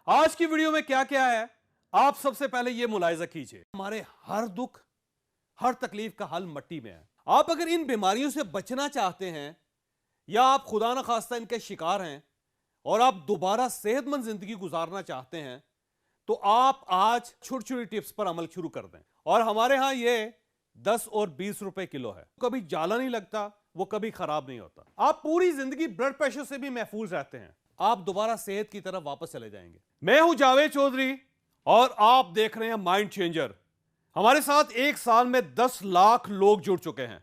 आज की वीडियो में क्या क्या है आप सबसे पहले यह मुलाहिजा कीजिए। हमारे हर दुख हर तकलीफ का हल मिट्टी में है। आप अगर इन बीमारियों से बचना चाहते हैं या आप खुदा ना खास्ता इनके शिकार हैं और आप दोबारा सेहतमंद जिंदगी गुजारना चाहते हैं तो आप आज छोटी छोटी टिप्स पर अमल शुरू कर दें। और हमारे यहां ये 10 और 20 रुपए किलो है। कभी जाला नहीं लगता, वो कभी खराब नहीं होता। आप पूरी जिंदगी ब्लड प्रेशर से भी महफूज रहते हैं। आप दोबारा सेहत की तरफ वापस चले जाएंगे। मैं हूं जावेद चौधरी और आप देख रहे हैं माइंड चेंजर। हमारे साथ एक साल में 10 लाख लोग जुड़ चुके हैं।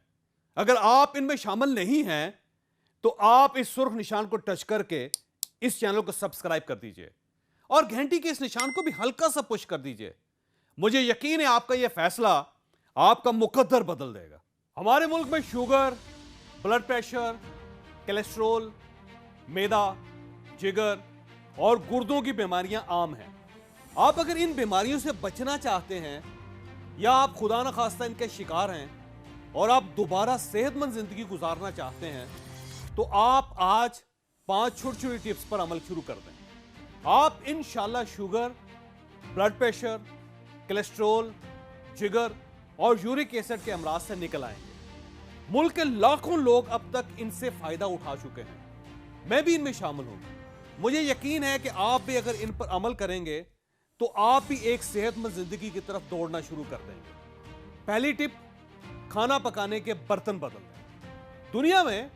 अगर आप इनमें शामिल नहीं हैं तो आप इस सुर्ख निशान को टच करके इस चैनल को सब्सक्राइब कर दीजिए और घंटी के इस निशान को भी हल्का सा पुश कर दीजिए। मुझे यकीन है आपका यह फैसला आपका मुकद्दर बदल देगा। हमारे मुल्क में शुगर, ब्लड प्रेशर, कोलेस्ट्रॉल, मैदा, जिगर और गुर्दों की बीमारियां आम हैं। आप अगर इन बीमारियों से बचना चाहते हैं या आप खुदा ना खास्ता इनके शिकार हैं और आप दोबारा सेहतमंद जिंदगी गुजारना चाहते हैं तो आप आज 5 छोटी छोटी टिप्स पर अमल शुरू कर दें। आप इंशाल्लाह शुगर, ब्लड प्रेशर, कोलेस्ट्रॉल, जिगर और यूरिक एसिड के अमराज से निकल आएंगे। मुल्क के लाखों लोग अब तक इनसे फायदा उठा चुके हैं। मैं भी इनमें शामिल हूं। मुझे यकीन है कि आप भी अगर इन पर अमल करेंगे तो आप भी एक सेहतमंद जिंदगी की तरफ दौड़ना शुरू कर देंगे। पहली टिप, खाना पकाने के बर्तन बदल दें। दुनिया में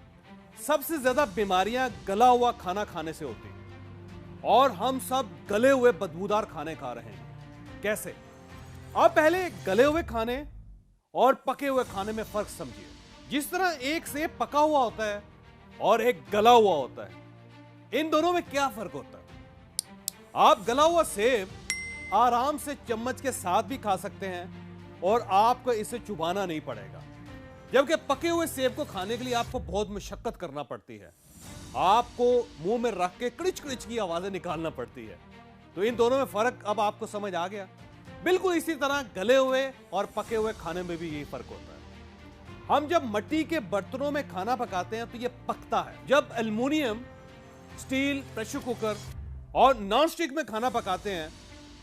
सबसे ज्यादा बीमारियां गला हुआ खाना खाने से होती हैं और हम सब गले हुए बदबूदार खाने खा रहे हैं। कैसे? आप पहले गले हुए खाने और पके हुए खाने में फर्क समझिए। जिस तरह एक सेब पका हुआ होता है और एक गला हुआ होता है, इन दोनों में क्या फर्क होता है? आप गला हुआ सेब आराम से चम्मच के साथ भी खा सकते हैं और आपको इसे चुबाना नहीं पड़ेगा, जबकि पके हुए सेब को खाने के लिए आपको बहुत मशक्कत करना पड़ती है। आपको मुंह में रख के क्रिच क्रिच की आवाजें निकालना पड़ती है। तो इन दोनों में फर्क अब आपको समझ आ गया। बिल्कुल इसी तरह गले हुए और पके हुए खाने में भी यही फर्क होता है। हम जब मिट्टी के बर्तनों में खाना पकाते हैं तो यह पकता है। जब एल्युमिनियम, स्टील, प्रेशर कुकर और नॉन स्टिक में खाना पकाते हैं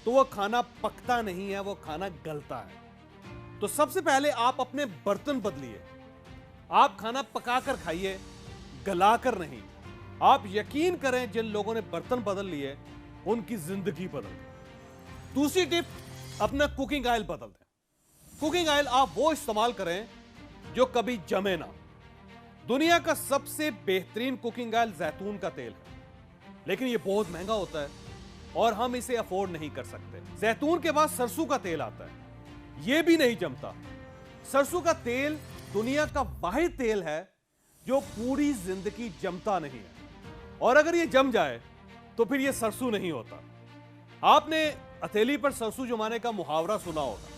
तो वह खाना पकता नहीं है, वो खाना गलता है। तो सबसे पहले आप अपने बर्तन बदलिए। आप खाना पकाकर खाइए, गलाकर नहीं। आप यकीन करें जिन लोगों ने बर्तन बदल लिए उनकी जिंदगी बदल गई। दूसरी टिप, अपना कुकिंग ऑयल बदल दें। कुकिंग ऑयल आप वो इस्तेमाल करें जो कभी जमे ना। दुनिया का सबसे बेहतरीन कुकिंग ऑयल जैतून का तेल है, लेकिन यह बहुत महंगा होता है और हम इसे अफोर्ड नहीं कर सकते। जैतून के बाद सरसों का तेल आता है, यह भी नहीं जमता। सरसों का तेल दुनिया का वाहिद तेल है जो पूरी जिंदगी जमता नहीं है, और अगर यह जम जाए तो फिर यह सरसों नहीं होता। आपने हथेली पर सरसों जमाने का मुहावरा सुना होगा।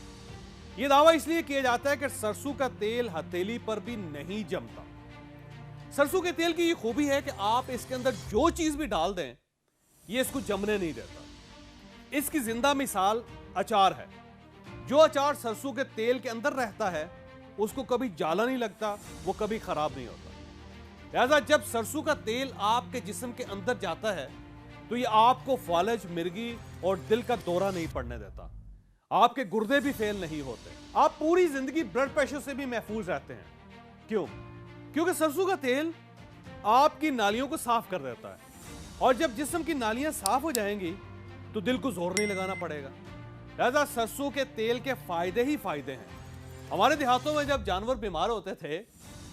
यह दावा इसलिए किया जाता है कि सरसों का तेल हथेली पर भी नहीं जमता। सरसों के तेल की ये खूबी है कि आप इसके अंदर जो चीज भी डाल दें ये इसको जमने नहीं देता। इसकी जिंदा मिसाल अचार है। जो अचार सरसों के तेल के अंदर रहता है उसको कभी जाला नहीं लगता, वो कभी खराब नहीं होता। लिहाजा जब सरसों का तेल आपके जिस्म के अंदर जाता है तो ये आपको फालज, मिर्गी और दिल का दौरा नहीं पड़ने देता। आपके गुर्दे भी फेल नहीं होते। आप पूरी जिंदगी ब्लड प्रेशर से भी महफूज रहते हैं। क्यों? क्योंकि सरसों का तेल आपकी नालियों को साफ कर देता है, और जब जिस्म की नालियां साफ हो जाएंगी तो दिल को जोर नहीं लगाना पड़ेगा। लिहाजा सरसों के तेल के फायदे ही फायदे हैं। हमारे देहातों में जब जानवर बीमार होते थे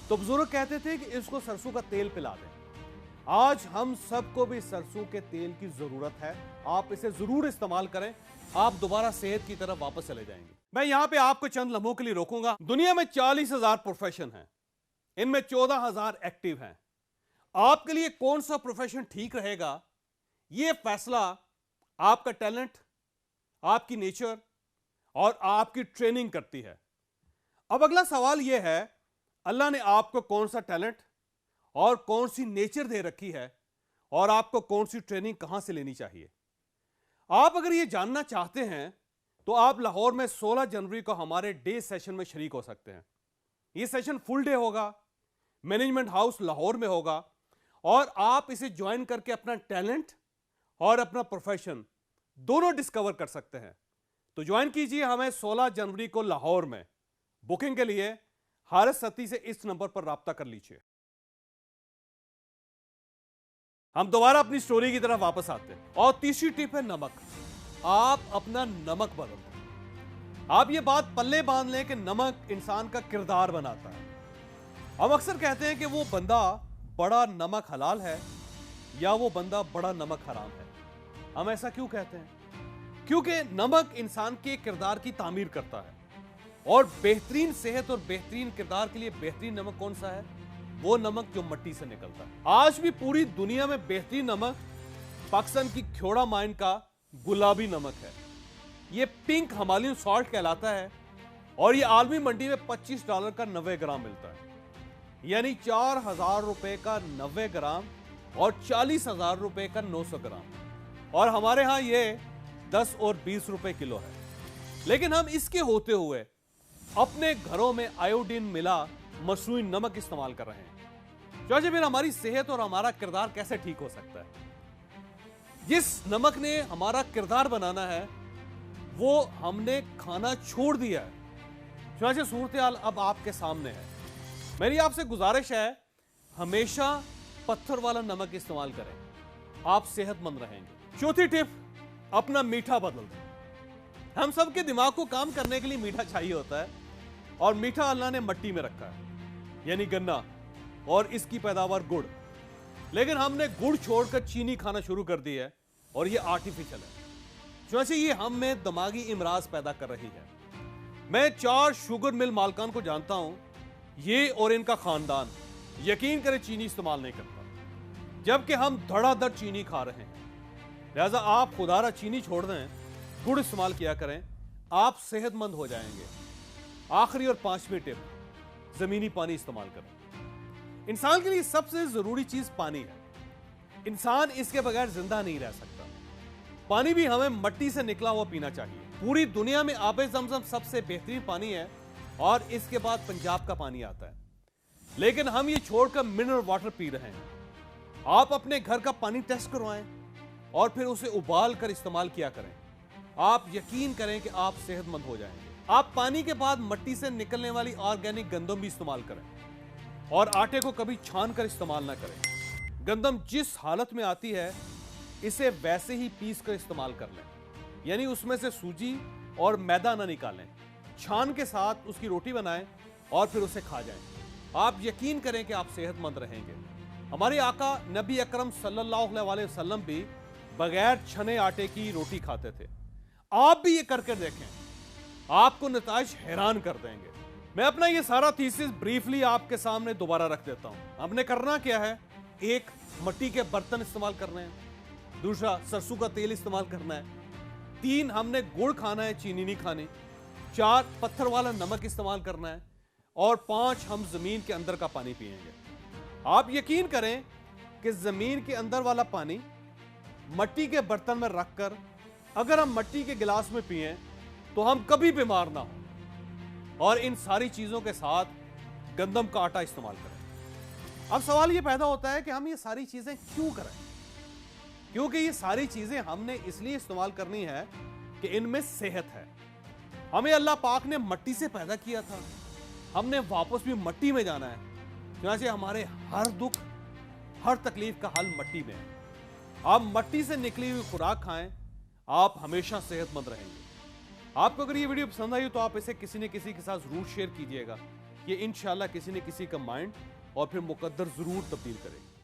तो बुजुर्ग कहते थे कि इसको सरसों का तेल पिला दें। आज हम सबको भी सरसों के तेल की जरूरत है। आप इसे जरूर इस्तेमाल करें, आप दोबारा सेहत की तरफ वापस चले जाएंगे। मैं यहां पे आपको चंद लम्हों के लिए रोकूंगा। दुनिया में 40,000 प्रोफेशन हैं, इनमें 14,000 एक्टिव हैं। आपके लिए कौन सा प्रोफेशन ठीक रहेगा, यह फैसला आपका टैलेंट, आपकी नेचर और आपकी ट्रेनिंग करती है। अब अगला सवाल यह है, अल्लाह ने आपको कौन सा टैलेंट और कौन सी नेचर दे रखी है और आपको कौन सी ट्रेनिंग कहां से लेनी चाहिए? आप अगर यह जानना चाहते हैं तो आप लाहौर में 16 जनवरी को हमारे डे सेशन में शरीक हो सकते हैं। यह सेशन फुल डे होगा, मैनेजमेंट हाउस लाहौर में होगा, और आप इसे ज्वाइन करके अपना टैलेंट और अपना प्रोफेशन दोनों डिस्कवर कर सकते हैं। तो ज्वाइन कीजिए हमें 16 जनवरी को लाहौर में। बुकिंग के लिए हारिस सती से इस नंबर पर राब्ता कर लीजिए। हम दोबारा अपनी स्टोरी की तरफ वापस आते हैं और तीसरी टिप है नमक। आप अपना नमक बदल दें। आप ये बात पल्ले बांध लें कि नमक इंसान का किरदार बनाता है। हम अक्सर कहते हैं कि वो बंदा बड़ा नमक हलाल है या वो बंदा बड़ा नमक हराम है। हम ऐसा क्यों कहते हैं? क्योंकि नमक इंसान के किरदार की तामीर करता है और बेहतरीन सेहत और बेहतरीन किरदार के लिए बेहतरीन नमक कौन सा है? वो नमक जो मिट्टी से निकलता है। आज भी पूरी दुनिया में बेहतरीन नमक पाकिस्तान की ख्योड़ा माइन का गुलाबी नमक है। ये पिंक हिमालयन सॉल्ट कहलाता है और ये आलमी मंडी में $25 का 90 ग्राम मिलता है, यानी 4000 रुपए का 90 ग्राम और 40,000 रुपए का 900 ग्राम। और हमारे यहां ये 10 और 20 रुपए किलो है। लेकिन हम इसके होते हुए अपने घरों में आयोडीन मिला मसनूई नमक इस्तेमाल कर रहे हैं। चाचा फिर हमारी सेहत और हमारा किरदार कैसे ठीक हो सकता है? जिस नमक ने हमारा किरदार बनाना है वो हमने खाना छोड़ दिया है। चाचा सूरत हाल अब आपके सामने है। मेरी आपसे गुजारिश है, हमेशा पत्थर वाला नमक इस्तेमाल करें, आप सेहतमंद रहेंगे। चौथी टिप, अपना मीठा बदल दें। हम सबके दिमाग को काम करने के लिए मीठा चाहिए होता है और मीठा अल्लाह ने मिट्टी में रखा है, यानी गन्ना, और इसकी पैदावार गुड़। लेकिन हमने गुड़ छोड़कर चीनी खाना शुरू कर दी है और ये आर्टिफिशियल है। चूंकि ये हम में दिमागी इमराज पैदा कर रही है। मैं 4 शुगर मिल मालकान को जानता हूं, ये और इनका खानदान यकीन करें चीनी इस्तेमाल नहीं करता, जबकि हम धड़ाधड़ चीनी खा रहे हैं। लिहाजा आप खुदारा चीनी छोड़ दें, गुड़ इस्तेमाल किया करें, आप सेहतमंद हो जाएंगे। आखिरी और 5वीं टिप, जमीनी पानी इस्तेमाल करें। इंसान के लिए सबसे जरूरी चीज पानी है। इंसान इसके बगैर जिंदा नहीं रह सकता। पानी भी हमें मिट्टी से निकला हुआ पीना चाहिए। पूरी दुनिया में आबे ज़मज़म सबसे बेहतरीन पानी है और इसके बाद पंजाब का पानी आता है। लेकिन हम ये छोड़कर मिनरल वाटर पी रहे हैं। आप अपने घर का पानी टेस्ट करवाएं और फिर उसे उबाल कर इस्तेमाल किया करें। आप यकीन करें कि आप सेहतमंद हो जाएंगे। आप पानी के बाद मिट्टी से निकलने वाली ऑर्गेनिक गंदम भी इस्तेमाल करें और आटे को कभी छान कर इस्तेमाल ना करें। गंदम जिस हालत में आती है इसे वैसे ही पीस कर इस्तेमाल कर लें, यानी उसमें से सूजी और मैदा ना निकालें। छान के साथ उसकी रोटी बनाएं और फिर उसे खा जाएं। आप यकीन करें कि आप सेहतमंद रहेंगे। हमारे आका नबी अकरम सल्लल्लाहु अलैहि वसल्लम भी बगैर छने आटे की रोटी खाते थे। आप भी ये करके देखें, आपको नताइज हैरान कर देंगे। मैं अपना ये सारा थीसिस ब्रीफली आपके सामने दोबारा रख देता हूं। हमने करना क्या है, एक, मिट्टी के बर्तन इस्तेमाल करने हैं। दूसरा, सरसों का तेल इस्तेमाल करना है। 3, हमने गुड़ खाना है, चीनी नहीं खानी। 4, पत्थर वाला नमक इस्तेमाल करना है। और 5, हम जमीन के अंदर का पानी पिएंगे। आप यकीन करें कि जमीन के अंदर वाला पानी मिट्टी के बर्तन में रखकर अगर हम मिट्टी के गिलास में पिए तो हम कभी बीमार ना हो। और इन सारी चीजों के साथ गंदम का आटा इस्तेमाल करें। अब सवाल यह पैदा होता है कि हम ये सारी चीजें क्यों करें? क्योंकि ये सारी चीजें हमने इसलिए इस्तेमाल करनी है कि इनमें सेहत है। हमें अल्लाह पाक ने मिट्टी से पैदा किया था, हमने वापस भी मिट्टी में जाना है। क्योंकि हमारे हर दुख, हर तकलीफ का हल मिट्टी में है। आप मिट्टी से निकली हुई खुराक खाएं, आप हमेशा सेहतमंद रहेंगे। आपको अगर ये वीडियो पसंद आई तो आप इसे किसी न किसी के साथ जरूर शेयर कीजिएगा। ये इंशाल्लाह किसी न किसी का माइंड और फिर मुकद्दर जरूर तब्दील करेगा।